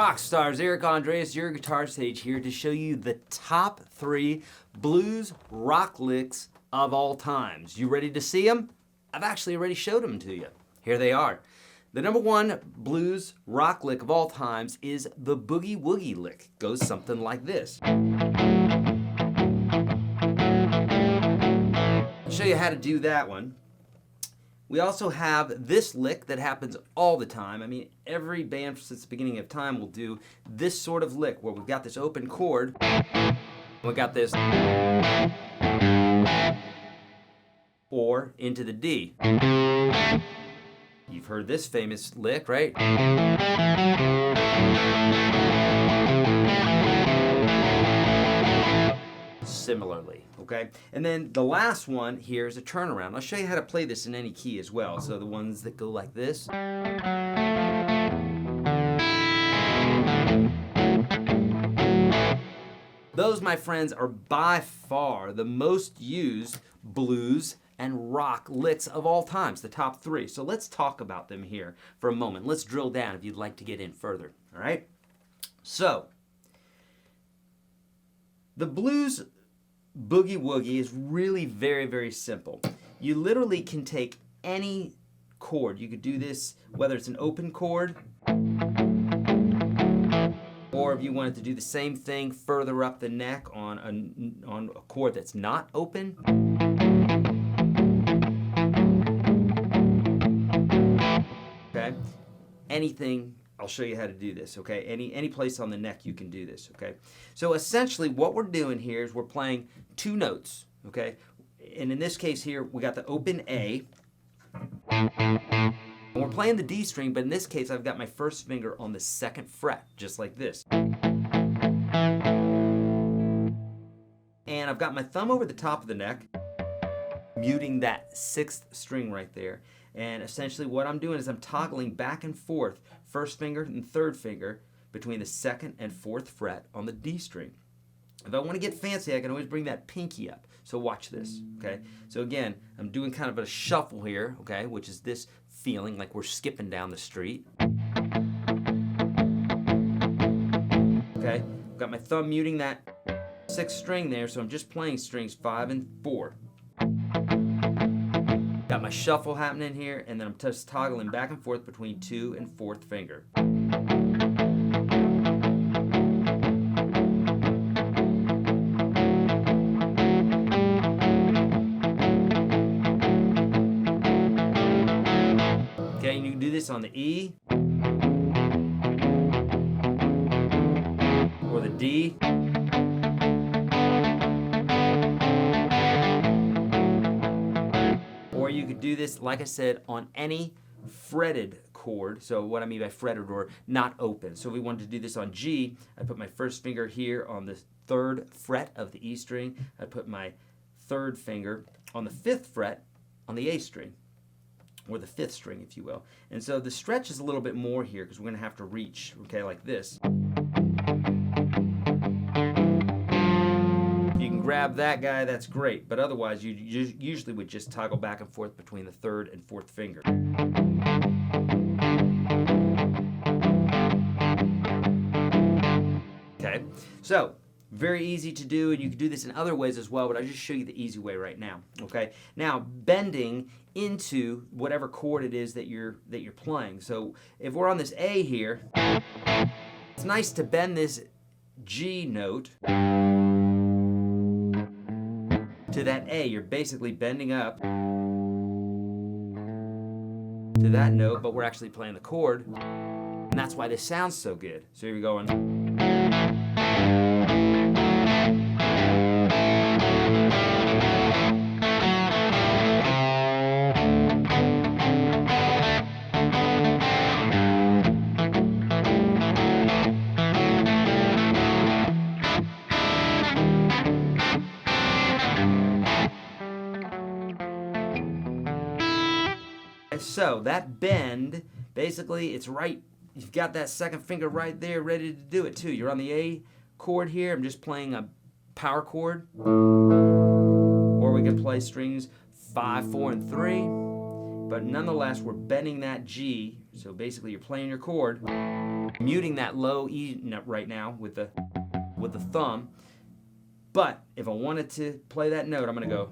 rock stars? Eric Andreas, your guitar sage here to show you the top 3 blues rock licks of all times. You ready to see them? I've actually already showed them to you. Here they are. The number 1 blues rock lick of all times is the boogie-woogie lick. Goes something like this. I'll show you how to do that one. We also have this lick that happens all the time. I mean, every band since the beginning of time will do this sort of lick where we've got this open chord, and we got this, or into the D. You've heard this famous lick, right? Similarly, okay? And then the last one here is a turnaround. I'll show you how to play this in any key as well. So the ones that go like this. Those, my friends, are by far the most used blues and rock licks of all times, the top 3. So let's talk about them here for a moment. Let's drill down if you'd like to get in further, all right? So, the blues boogie-woogie is really very, very simple. You literally can take any chord. You could do this whether it's an open chord, or if you wanted to do the same thing further up the neck on a chord that's not open. Okay? Anything, I'll show you how to do this, okay? Any place on the neck you can do this, okay? So essentially what we're doing here is we're playing 2 notes, okay? And in this case here, we got the open A. And we're playing the D string, but in this case I've got my first finger on the 2nd fret, just like this. And I've got my thumb over the top of the neck, muting that 6th string right there. And essentially what I'm doing is I'm toggling back and forth, 1st finger and 3rd finger, between the 2nd and 4th fret on the D string. If I want to get fancy, I can always bring that pinky up. So watch this, okay? So again, I'm doing kind of a shuffle here, okay, which is this feeling like we're skipping down the street. Okay, I've got my thumb muting that 6th string there, so I'm just playing strings 5 and 4. Got my shuffle happening here, and then I'm just toggling back and forth between 2 and 4th finger. Okay, and you can do this on the E, or the D. Or you could do this, like I said, on any fretted chord. So what I mean by fretted, or not open. So if we wanted to do this on G, I put my 1st finger here on the 3rd fret of the E string. I put my 3rd finger on the 5th fret on the A string, or the 5th string, if you will. And so the stretch is a little bit more here because we're going to have to reach, okay, like this. Grab that guy, that's great, but otherwise you usually would just toggle back and forth between the 3rd and 4th finger. Okay, so very easy to do, and you can do this in other ways as well, but I'll just show you the easy way right now. Okay, now bending into whatever chord it is that you're playing. So if we're on this A here, it's nice to bend this G note to that A. You're basically bending up to that note, but we're actually playing the chord, and that's why this sounds so good. So here we go. So that bend, basically it's right, you've got that 2nd finger right there ready to do it too. You're on the A chord here, I'm just playing a power chord. Or we can play strings 5, 4, and 3. But nonetheless, we're bending that G. So basically you're playing your chord. muting that low E right now with the thumb. But if I wanted to play that note, I'm going to go.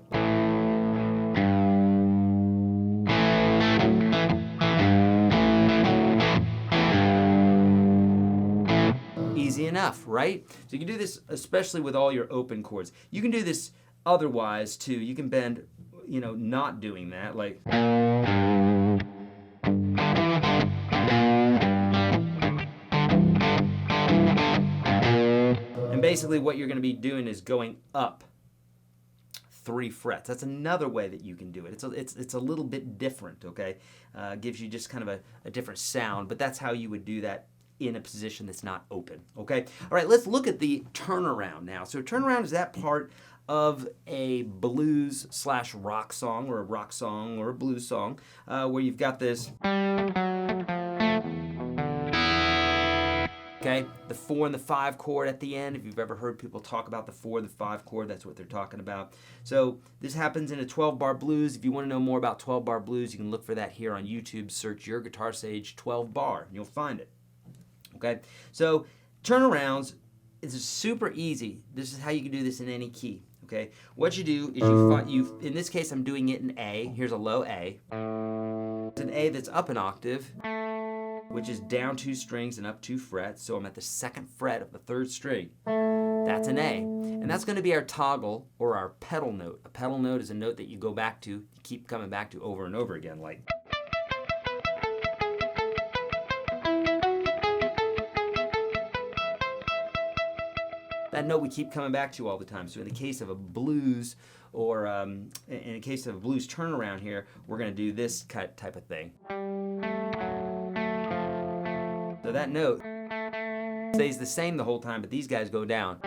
Easy enough, right? So you can do this especially with all your open chords. You can do this otherwise too. You can bend, not doing that, like. And basically what you're going to be doing is going up 3 frets. That's another way that you can do it. It's a little bit different, okay? Gives you just kind of a different sound, but that's how you would do that in a position that's not open, okay? All right, let's look at the turnaround now. So turnaround is that part of a blues / rock song, or a rock song or a blues song, where you've got this, okay, the 4 and the 5 chord at the end. If you've ever heard people talk about the 4 and the 5 chord, that's what they're talking about. So this happens in a 12-bar blues. If you want to know more about 12-bar blues, you can look for that here on YouTube. Search YourGuitarSage 12-bar, and you'll find it. Okay, so turnarounds is super easy. This is how you can do this in any key. Okay, what you do is you in this case I'm doing it in A. Here's a low A. It's an A that's up an octave, which is down 2 strings and up 2 frets. So I'm at the 2nd fret of the 3rd string. That's an A, and that's going to be our toggle or our pedal note. A pedal note is a note that you go back to, you keep coming back to over and over again, like. That note we keep coming back to all the time. So in the case of a blues, or in the case of a blues turnaround here, we're going to do this type of thing. So that note stays the same the whole time, but these guys go down.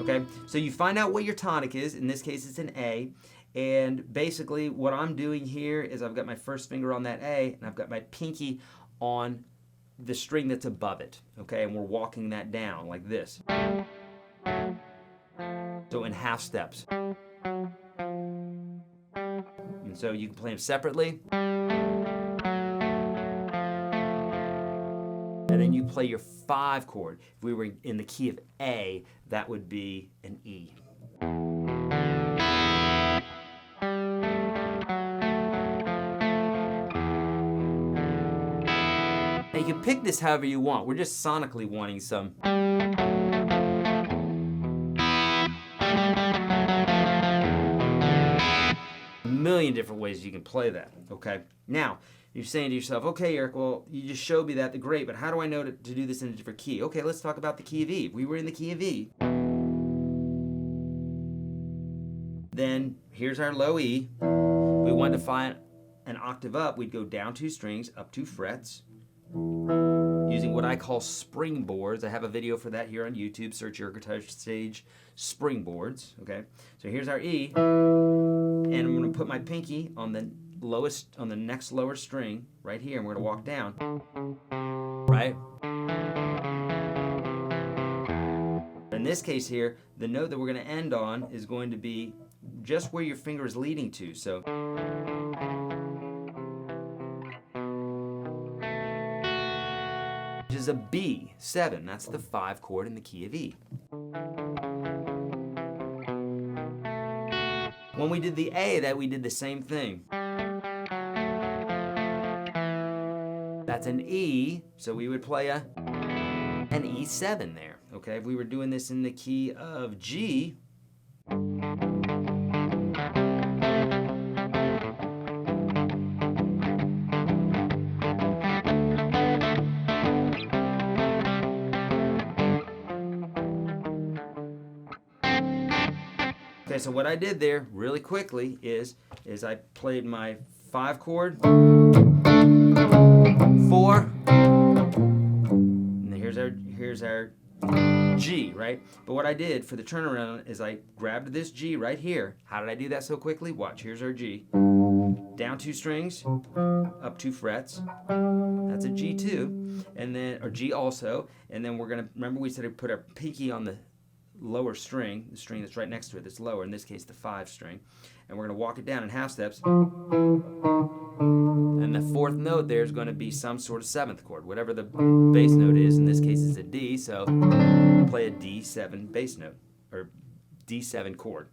Okay, so you find out what your tonic is. In this case, it's an A. And basically what I'm doing here is I've got my first finger on that A, and I've got my pinky on the string that's above it, okay? And we're walking that down like this. So in half steps. And so you can play them separately. And then you play your 5 chord. If we were in the key of A, that would be an E. Now you can pick this however you want. We're just sonically wanting some. A million different ways you can play that, okay? Now, you're saying to yourself, okay, Eric, well, you just showed me that, great, but how do I know to do this in a different key? Okay, let's talk about the key of E. If we were in the key of E, then here's our low E. If we wanted to find an octave up, we'd go down 2 strings, up 2 frets, using what I call springboards. I have a video for that here on YouTube. Search YourGuitarSage springboards, okay? So here's our E, and I'm going to put my pinky on the next lower string right here, and we're going to walk down, right? In this case here, the note that we're going to end on is going to be just where your finger is leading to. So which is a B7. That's the 5 chord in the key of E. When we did the A, we did the same thing. That's an E, so we would play an E7 there. Okay, if we were doing this in the key of G, okay, so what I did there really quickly is I played my 5 chord, 4, and here's our G, right? But what I did for the turnaround is I grabbed this G right here. How did I do that so quickly? Watch, here's our G. Down 2 strings, up 2 frets. That's a G2, and then, or G also, and then we're gonna, remember we said to put our pinky on the lower string, the string that's right next to it that's lower, in this case the 5 string, and we're going to walk it down in half steps. And the fourth note there is going to be some sort of seventh chord, whatever the bass note is. In this case, it's a D, so play a D7 bass note, or D7 chord.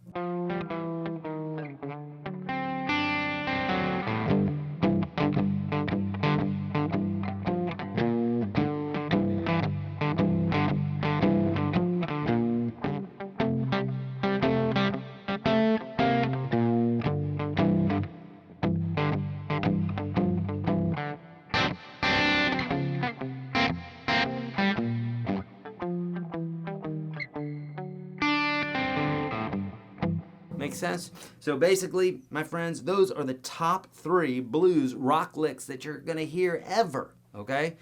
Makes sense? So basically, my friends, those are the top 3 blues rock licks that you're gonna hear ever, okay?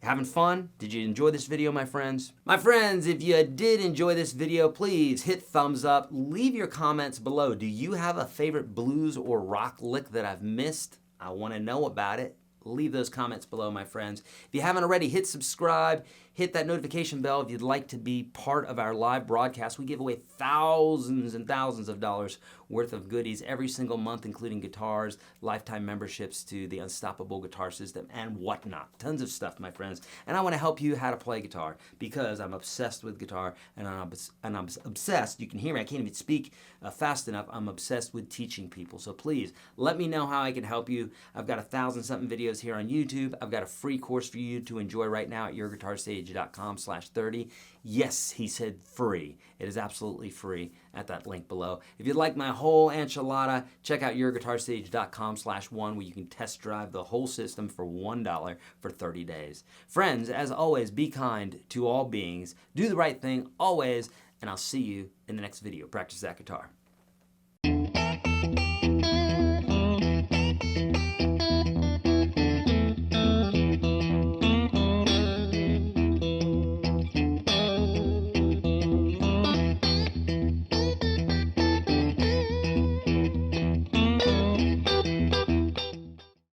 Having fun? Did you enjoy this video, my friends? My friends, if you did enjoy this video, please hit thumbs up. Leave your comments below. Do you have a favorite blues or rock lick that I've missed? I wanna know about it. Leave those comments below, my friends. If you haven't already, hit subscribe, hit that notification bell if you'd like to be part of our live broadcast. We give away thousands and thousands of dollars worth of goodies every single month, including guitars, lifetime memberships to the Unstoppable Guitar System, and whatnot. Tons of stuff, my friends. And I want to help you how to play guitar because I'm obsessed with guitar, and I'm obsessed. You can hear me. I can't even speak fast enough. I'm obsessed with teaching people. So please let me know how I can help you. I've got 1,000-something videos here on YouTube. I've got a free course for you to enjoy right now at YourGuitarSage.com/30. Yes, he said free. It is absolutely free at that link below. If you'd like my whole enchilada, check out YourGuitarSage.com/1 where you can test drive the whole system for $1 for 30 days. Friends, as always, be kind to all beings. Do the right thing always, and I'll see you in the next video. Practice that guitar.